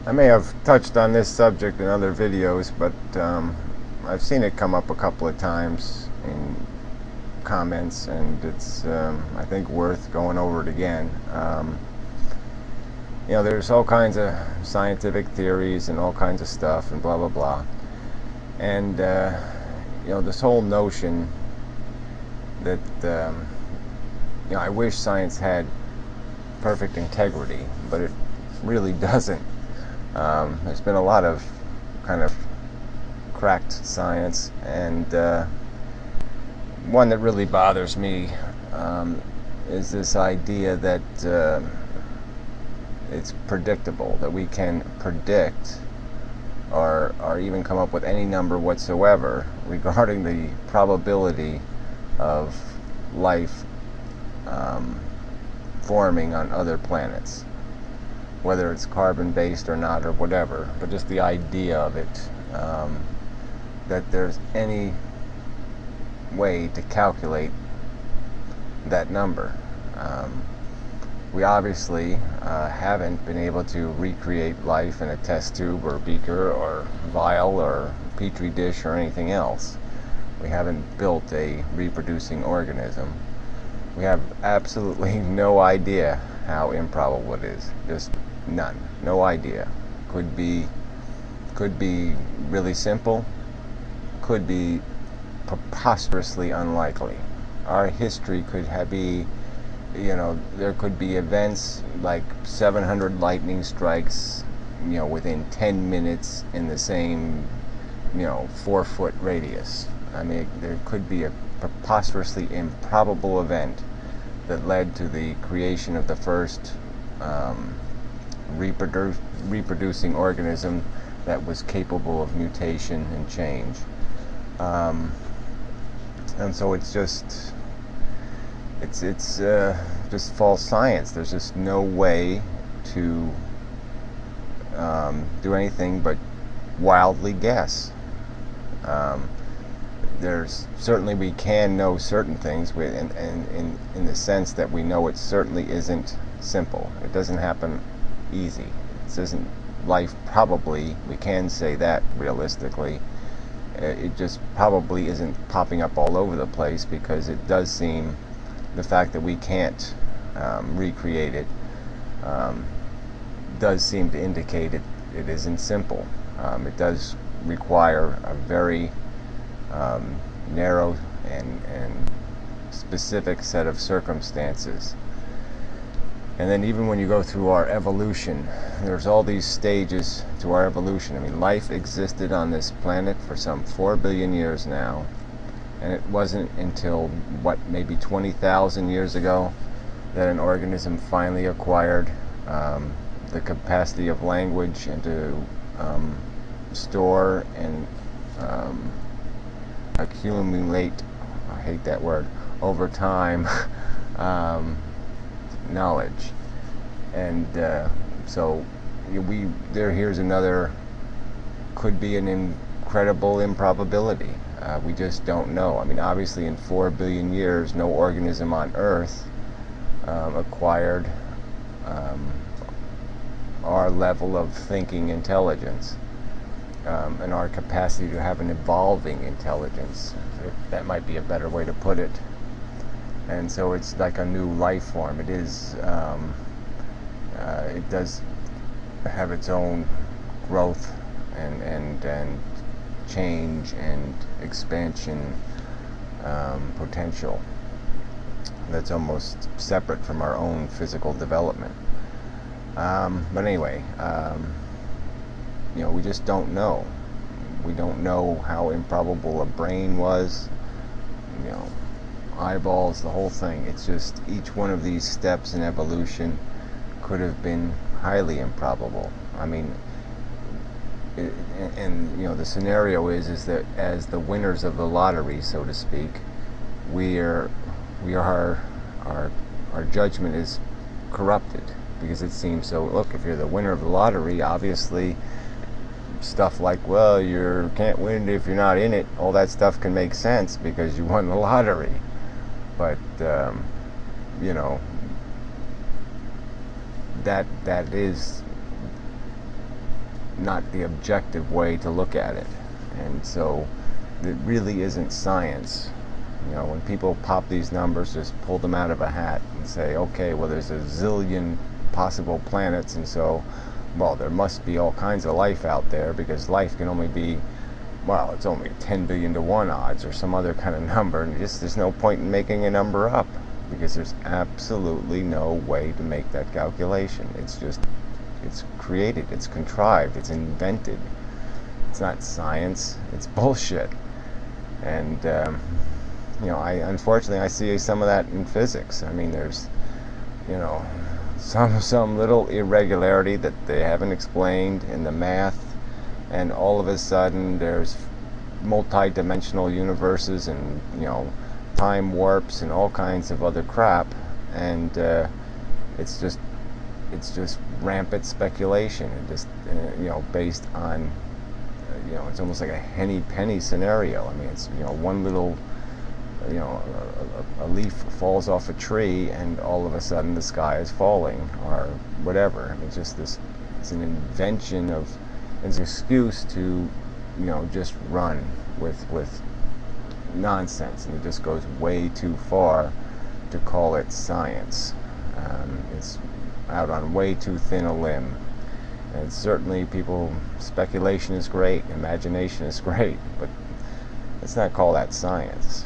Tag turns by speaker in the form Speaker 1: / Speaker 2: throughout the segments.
Speaker 1: I may have touched on this subject in other videos, but I've seen it come up a couple of times in comments, and it's I think worth going over it again. There's all kinds of scientific theories and all kinds of stuff and blah blah blah, and this whole notion that I wish science had perfect integrity, but it really doesn't. There's been a lot of kind of cracked science, and one that really bothers me is this idea that it's predictable, that we can predict or even come up with any number whatsoever regarding the probability of life forming on other planets, whether it's carbon-based or not or whatever, but just the idea of it, that there's any way to calculate that number. We obviously haven't been able to recreate life in a test tube or beaker or vial or petri dish or anything else. We haven't built a reproducing organism. We have absolutely no idea how improbable it is. Just none. No idea. Could be really simple. Could be preposterously unlikely. Our history could be, there could be events like 700 lightning strikes, within 10 minutes in the same, 4-foot radius. I mean, there could be a preposterously improbable event that led to the creation of the first reproducing organism that was capable of mutation and change. And so it's just false science. There's just no way to do anything but wildly guess. There's certainly, we can know certain things, in the sense that we know it certainly isn't simple. It doesn't happen easy. This isn't life, probably. We can say that realistically. It just probably isn't popping up all over the place, because it does seem, the fact that we can't recreate it does seem to indicate it isn't simple. It does require a very narrow and specific set of circumstances. And then even when you go through our evolution, there's all these stages to our evolution. I mean, life existed on this planet for some 4 billion years now, and it wasn't until, maybe 20,000 years ago that an organism finally acquired the capacity of language and to store and accumulate, I hate that word, over time, knowledge. And so here's another, could be an incredible improbability. We just don't know. I mean, obviously in 4 billion years, no organism on Earth acquired our level of thinking intelligence, and our capacity to have an evolving intelligence. That might be a better way to put it. And so it's like a new life form. It is, it does have its own growth and change and expansion potential that's almost separate from our own physical development. But anyway, we just don't know. We don't know how improbable a brain was, eyeballs, the whole thing. It's just each one of these steps in evolution could have been highly improbable. I mean, the scenario is that as the winners of the lottery, so to speak, our judgment is corrupted, because it seems so. Look, if you're the winner of the lottery, obviously stuff like, well, you can't win if you're not in it, all that stuff can make sense because you won the lottery. But that is not the objective way to look at it. And so it really isn't science. You know, when people pop these numbers, just pull them out of a hat and say, okay, well, there's a zillion possible planets, and so, well, there must be all kinds of life out there, because life can only be, well, it's only 10 billion to 1 odds or some other kind of number, and just there's no point in making a number up, because there's absolutely no way to make that calculation. It's just, it's created, it's contrived, it's invented. It's not science, it's bullshit. And you know, unfortunately I see some of that in physics. I mean, there's, you know, some little irregularity that they haven't explained in the math, and all of a sudden there's multi-dimensional universes, and, you know, time warps and all kinds of other crap, and it's just rampant speculation, and just you know, based on you know, it's almost like a henny penny scenario. I mean, it's, you know, one little, you know, a leaf falls off a tree and all of a sudden the sky is falling, or whatever. I mean, it's just this, it's an invention of, it's an excuse to, you know, just run with nonsense, and it just goes way too far to call it science. It's out on way too thin a limb. And certainly speculation is great, imagination is great, but let's not call that science.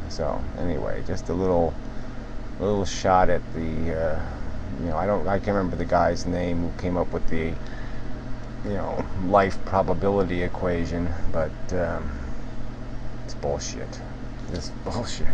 Speaker 1: So anyway, just a little shot at the, you know, I can't remember the guy's name who came up with the, you know, life probability equation, but it's bullshit. It's bullshit.